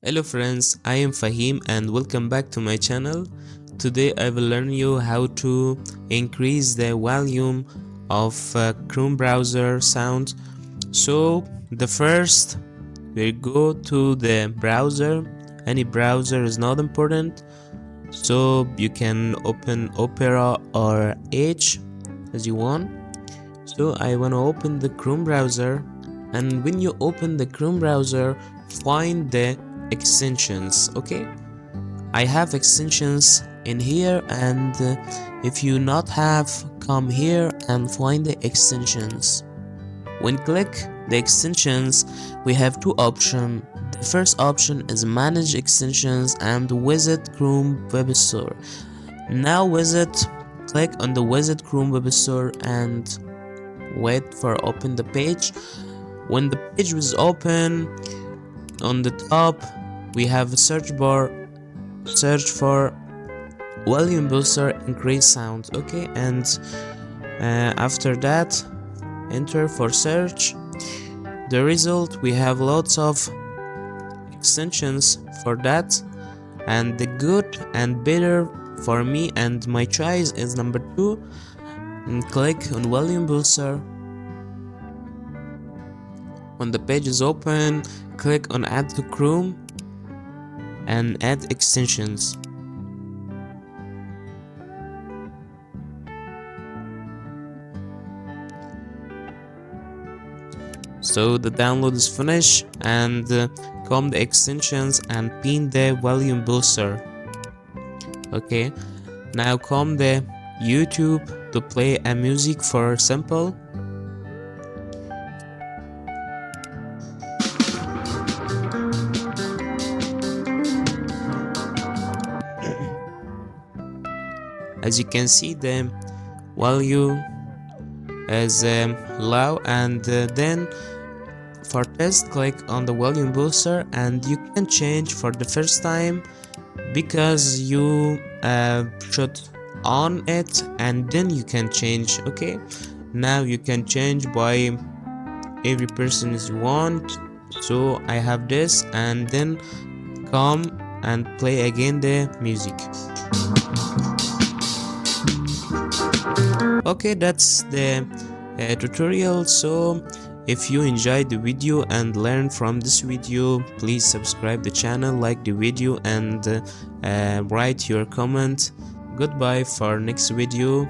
Hello friends, I am Fahim and welcome back to my channel. Today I will learn you how to increase the volume of Chrome browser sound. So the first we go to the browser. Any browser is not important. So you can open Opera or Edge as you want. So I want to open the Chrome browser, and when you open the Chrome browser, find the extensions. Okay, I have extensions in here, and if you not have, come here and find the extensions. When click the extensions, we have two options. The first option is manage extensions and visit Chrome web store. Now click on the visit Chrome web store and wait for open the page. When the page was open, on the top we have a search bar. Search for volume booster increase sound. Okay, and after that enter for search. The result, we have lots of extensions for that, and the good and better for me and my choice is number 2. And click on volume booster. When the page is open, click on add to Chrome and add extensions. So the download is finished, and come the extensions and pin the volume booster. Okay, now come the YouTube to play a music for sample. As you can see, the volume is low, and then for test, click on the volume booster, and you can change for the first time because you should on it, and then you can change. Okay, now you can change by every person as you want. So I have this, and then come and play again the music. Okay, that's the tutorial. So if you enjoyed the video and learned from this video, please subscribe the channel, like the video, and write your comment. Goodbye for next video.